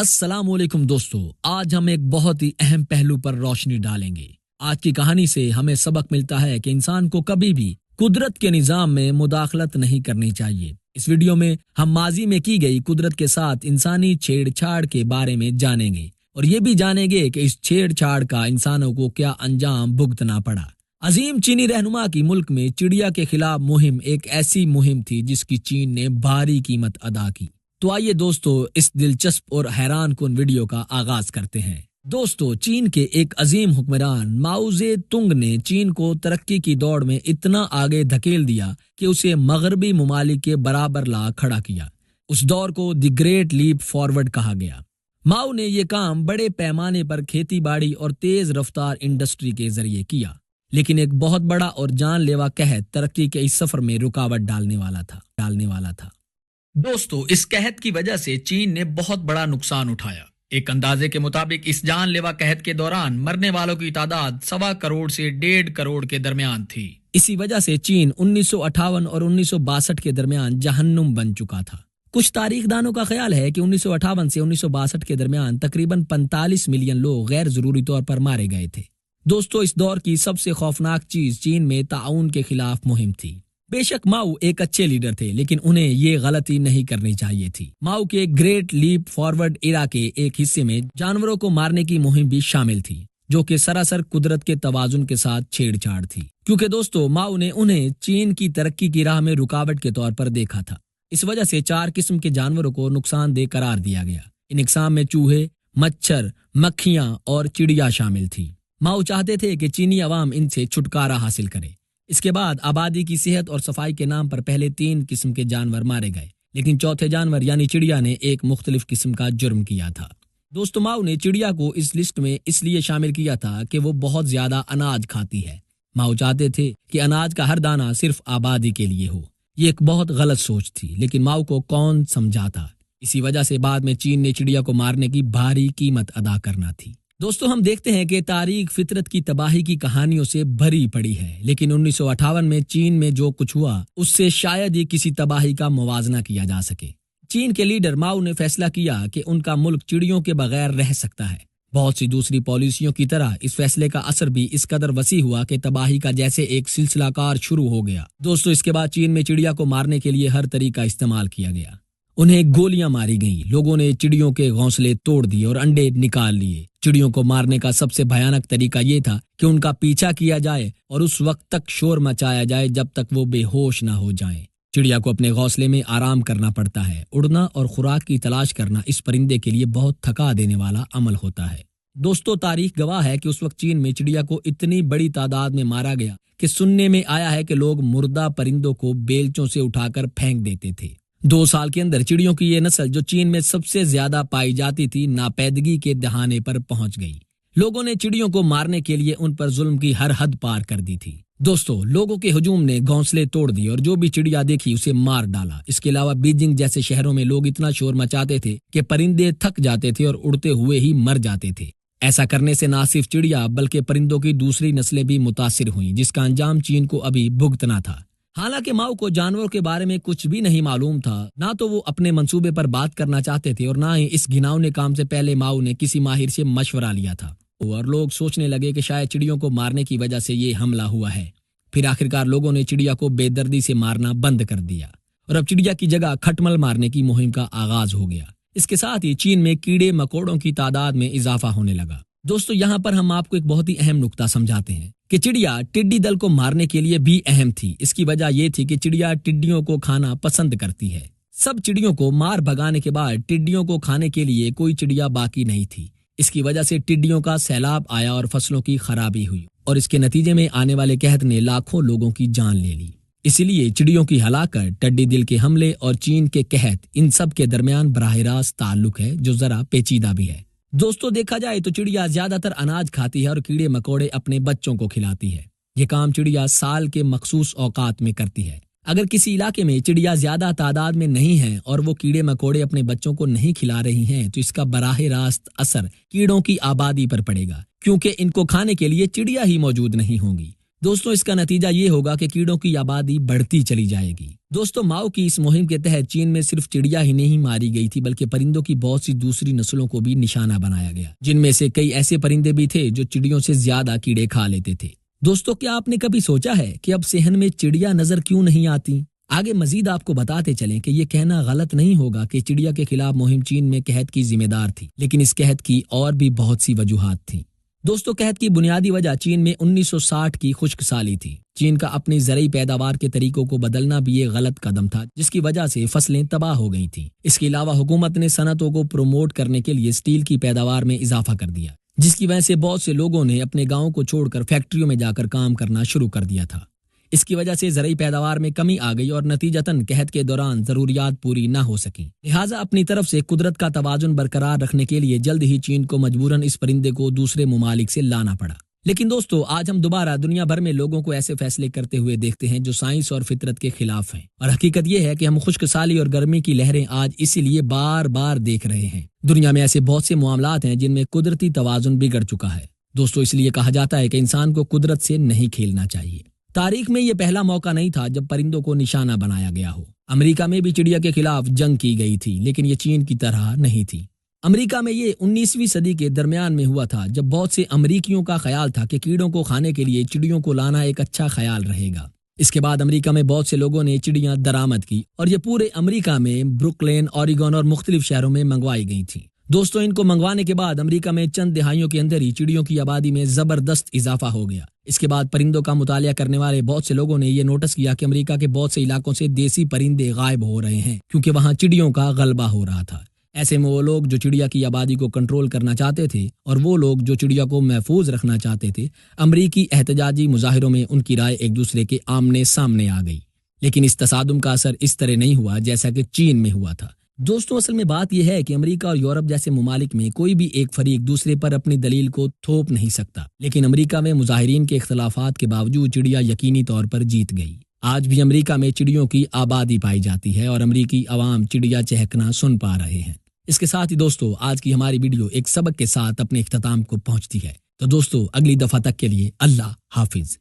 अस्सलामुअलैकुम दोस्तों, आज हम एक बहुत ही अहम पहलू पर रोशनी डालेंगे। आज की कहानी से हमें सबक मिलता है कि इंसान को कभी भी कुदरत के निजाम में मुदाखलत नहीं करनी चाहिए। इस वीडियो में हम माजी में की गई कुदरत के साथ इंसानी छेड़छाड़ के बारे में जानेंगे और ये भी जानेंगे कि इस छेड़छाड़ का इंसानों को क्या अंजाम भुगतना पड़ा। अजीम चीनी रहनुमा की मुल्क में चिड़िया के खिलाफ मुहिम एक ऐसी मुहिम थी जिसकी चीन ने भारी कीमत अदा की। तो आइए दोस्तों, इस दिलचस्प और हैरान कुन वीडियो का आगाज करते हैं। दोस्तों, चीन के एक अजीम हुक्मरान माओ जे तुंग ने चीन को तरक्की की दौड़ में इतना आगे धकेल दिया कि उसे मगरबी मुमालिक के बराबर ला खड़ा किया। उस दौर को द ग्रेट लीप फॉरवर्ड कहा गया। माओ ने यह काम बड़े पैमाने पर खेती बाड़ी और तेज रफ्तार इंडस्ट्री के जरिए किया, लेकिन एक बहुत बड़ा और जानलेवा कहर तरक्की के इस सफर में रुकावट डालने वाला था। दोस्तों, इस कहत की वजह से चीन ने बहुत बड़ा नुकसान उठाया। एक अंदाजे के मुताबिक इस जानलेवा कहत के दौरान मरने वालों की तादाद 1.25 करोड़ से 1.5 करोड़ के दरमियान थी। इसी वजह से चीन 1958 और 1962 के दरमियान जहन्नुम बन चुका था। कुछ तारीखदानों का ख्याल है कि 1958 से 1962 के दरमियान तकरीबन 45 मिलियन लोग गैर जरूरी तौर पर मारे गए थे। दोस्तों, इस दौर की सबसे खौफनाक चीज चीन में ताउन के खिलाफ मुहिम थी। बेशक माओ एक अच्छे लीडर थे, लेकिन उन्हें ये गलती नहीं करनी चाहिए थी। माओ के ग्रेट लीप फॉरवर्ड इरा के एक हिस्से में जानवरों को मारने की मुहिम भी शामिल थी, जो कि सरासर कुदरत के तवाजुन के साथ छेड़छाड़ थी। क्योंकि दोस्तों, माओ ने उन्हें चीन की तरक्की की राह में रुकावट के तौर पर देखा था। इस वजह से 4 किस्म के जानवरों को नुकसानदेह करार दिया गया। इन इकसाम में चूहे, मच्छर, मक्खियां और चिड़िया शामिल थी। माओ चाहते थे कि चीनी अवाम इनसे छुटकारा हासिल करे। इसके बाद आबादी की सेहत और सफाई के नाम पर पहले 3 किस्म के जानवर मारे गए, लेकिन चौथे जानवर यानी चिड़िया ने एक मुख्तलिफ किस्म का जुर्म किया था। दोस्तों, माओ ने चिड़िया को इस लिस्ट में इसलिए शामिल किया था कि वो बहुत ज्यादा अनाज खाती है। माओ चाहते थे कि अनाज का हर दाना सिर्फ आबादी के लिए हो। ये एक बहुत गलत सोच थी, लेकिन माओ को कौन समझाता। इसी वजह से बाद में चीन ने चिड़िया को मारने की भारी कीमत अदा करना थी। दोस्तों, हम देखते हैं कि तारीख फितरत की तबाही की कहानियों से भरी पड़ी है, लेकिन 1958 में चीन में जो कुछ हुआ उससे शायद ही किसी तबाही का मुवाजना किया जा सके। चीन के लीडर माओ ने फैसला किया कि उनका मुल्क चिड़ियों के बगैर रह सकता है। बहुत सी दूसरी पॉलिसियों की तरह इस फैसले का असर भी इस कदर वसी हुआ कि तबाही का जैसे एक सिलसिलाकार शुरू हो गया। दोस्तों, इसके बाद चीन में चिड़िया को मारने के लिए हर तरीका इस्तेमाल किया गया। उन्हें गोलियां मारी गईं, लोगों ने चिड़ियों के घोंसले तोड़ दिए और अंडे निकाल लिए। चिड़ियों को मारने का सबसे भयानक तरीका ये था कि उनका पीछा किया जाए और उस वक्त तक शोर मचाया जाए जब तक वो बेहोश ना हो जाएं। चिड़िया को अपने घोंसले में आराम करना पड़ता है। उड़ना और खुराक की तलाश करना इस परिंदे के लिए बहुत थका देने वाला अमल होता है। दोस्तों, तारीख गवाह है कि उस वक्त चीन में चिड़िया को इतनी बड़ी तादाद में मारा गया कि सुनने में आया है कि लोग मुर्दा परिंदों को बेलचों से उठाकर फेंक देते थे। 2 साल के अंदर चिड़ियों की ये नस्ल, जो चीन में सबसे ज्यादा पाई जाती थी, नापैदगी के दहाने पर पहुंच गई। लोगों ने चिड़ियों को मारने के लिए उन पर जुल्म की हर हद पार कर दी थी। दोस्तों, लोगों के हुजूम ने घोंसले तोड़ दिए और जो भी चिड़िया देखी उसे मार डाला। इसके अलावा बीजिंग जैसे शहरों में लोग इतना शोर मचाते थे कि परिंदे थक जाते थे और उड़ते हुए ही मर जाते थे। ऐसा करने से न सिर्फ चिड़िया बल्कि परिंदों की दूसरी नस्लें भी मुतासिर हुई, जिसका अंजाम चीन को अभी भुगतना था। हालांकि माओ को जानवरों के बारे में कुछ भी नहीं मालूम था। ना तो वो अपने मंसूबे पर बात करना चाहते थे और ना ही इस घिनौने काम से पहले माओ ने किसी माहिर से मशवरा लिया था। और लोग सोचने लगे कि शायद चिड़ियों को मारने की वजह से ये हमला हुआ है। फिर आखिरकार लोगों ने चिड़िया को बेदर्दी से मारना बंद कर दिया और अब चिड़िया की जगह खटमल मारने की मुहिम का आगाज हो गया। इसके साथ ही चीन में कीड़े मकोड़ों की तादाद में इजाफा होने लगा। दोस्तों, यहाँ पर हम आपको एक बहुत ही अहम नुक्ता समझाते हैं कि चिड़िया टिड्डी दल को मारने के लिए भी अहम थी। इसकी वजह यह थी कि चिड़िया टिड्डियों को खाना पसंद करती है। सब चिड़ियों को मार भगाने के बाद टिड्डियों को खाने के लिए कोई चिड़िया बाकी नहीं थी। इसकी वजह से टिड्डियों का सैलाब आया और फसलों की खराबी हुई और इसके नतीजे में आने वाले कहत ने लाखों लोगों की जान ले ली। इसलिए चिड़ियों की हलाकत, टिड्डी दिल के हमले और चीन के कहत, इन सब के दरमियान बराह रास्त ताल्लुक है, जो जरा पेचीदा भी है। दोस्तों, देखा जाए तो चिड़िया ज्यादातर अनाज खाती है और कीड़े मकोड़े अपने बच्चों को खिलाती है। ये काम चिड़िया साल के मखसूस औकात में करती है। अगर किसी इलाके में चिड़िया ज्यादा तादाद में नहीं है और वो कीड़े मकोड़े अपने बच्चों को नहीं खिला रही हैं, तो इसका बराह रास्त असर कीड़ों की आबादी पर पड़ेगा, क्योंकि इनको खाने के लिए चिड़िया ही मौजूद नहीं होंगी। दोस्तों इसका नतीजा ये होगा कि कीड़ों की आबादी बढ़ती चली जाएगी। दोस्तों माओ की इस मुहिम के तहत चीन में सिर्फ चिड़िया ही नहीं मारी गई थी, बल्कि परिंदों की बहुत सी दूसरी नस्लों को भी निशाना बनाया गया, जिनमें से कई ऐसे परिंदे भी थे जो चिड़ियों से ज्यादा कीड़े खा लेते थे। दोस्तों क्या आपने कभी सोचा है कि अब सेहन में चिड़िया नजर क्यों नहीं आती? आगे मजीद आपको बताते चलें कि ये कहना गलत नहीं होगा कि चिड़िया के खिलाफ मुहिम चीन में कहत की जिम्मेदार थी, लेकिन इस कहत की और भी बहुत सी वजूहात थी। दोस्तों कहत की बुनियादी वजह चीन में 1960 की खुश्क साली थी। चीन का अपनी ज़रई पैदावार के तरीकों को बदलना भी एक गलत कदम था, जिसकी वजह से फसलें तबाह हो गई थीं। इसके अलावा हुकूमत ने सनतों को प्रमोट करने के लिए स्टील की पैदावार में इजाफा कर दिया, जिसकी वजह से बहुत से लोगों ने अपने गाँव को छोड़कर फैक्ट्रियों में जाकर काम करना शुरू कर दिया था। इसकी वजह से ज़रई पैदावार में कमी आ गई और नतीजतन कहत के दौरान जरूरियात पूरी न हो सकी। लिहाजा अपनी तरफ से कुदरत का तवाजुन बरकरार रखने के लिए जल्द ही चीन को मजबूरन इस परिंदे को दूसरे ममालिक से लाना पड़ा। लेकिन दोस्तों आज हम दोबारा दुनिया भर में लोगों को ऐसे फैसले करते हुए देखते हैं जो साइंस और फितरत के खिलाफ हैं, और हकीकत यह है कि हम खुश्क साली और गर्मी की लहरें आज इसीलिए बार बार देख रहे हैं। दुनिया में ऐसे बहुत से मामलात हैं जिनमें कुदरती तवाजुन बिगड़ चुका है। दोस्तों इसलिए कहा जाता है कि इंसान को कुदरत से नहीं खेलना चाहिए। तारीख में ये पहला मौका नहीं था जब परिंदों को निशाना बनाया गया हो। अमेरिका में भी चिड़िया के खिलाफ जंग की गई थी, लेकिन ये चीन की तरह नहीं थी। अमेरिका में ये 19वीं सदी के दरमियान में हुआ था, जब बहुत से अमेरिकियों का ख्याल था कि कीड़ों को खाने के लिए चिड़ियों को लाना एक अच्छा ख्याल रहेगा। इसके बाद अमेरिका में बहुत से लोगों ने चिड़ियां दरामद की और ये पूरे अमेरिका में ब्रुकलिन, ओरेगन और मुख्तलिफ शहरों में मंगवाई गई थी। दोस्तों इनको मंगवाने के बाद अमेरिका में चंद दिहाइयों के अंदर ही चिड़ियों की आबादी में जबरदस्त इजाफा हो गया। इसके बाद परिंदों का मुतालिया करने वाले बहुत से लोगों ने ये नोटिस किया कि अमेरिका के बहुत से इलाकों से देसी परिंदे गायब हो रहे हैं, क्योंकि वहां चिड़ियों का गलबा हो रहा था। ऐसे में वो लोग जो चिड़िया की आबादी को कंट्रोल करना चाहते थे और वो लोग जो चिड़िया को महफूज रखना चाहते थे, अमरीकी एहतजाजी मुजाहिरों में उनकी राय एक दूसरे के आमने सामने आ गई। लेकिन इस तसादुम का असर इस तरह नहीं हुआ जैसा कि चीन में हुआ था। दोस्तों असल में बात यह है कि अमेरिका और यूरोप जैसे ममालिक में कोई भी एक फरीक दूसरे पर अपनी दलील को थोप नहीं सकता, लेकिन अमेरिका में मुजाहिरीन के इख्तलाफात के बावजूद चिड़िया यकीनी तौर पर जीत गई। आज भी अमेरिका में चिड़ियों की आबादी पाई जाती है और अमेरिकी अवाम चिड़िया चहकना सुन पा रहे हैं। इसके साथ ही दोस्तों आज की हमारी वीडियो एक सबक के साथ अपने इख्तिताम को पहुंचती है। तो दोस्तों अगली दफा तक के लिए अल्लाह हाफिज।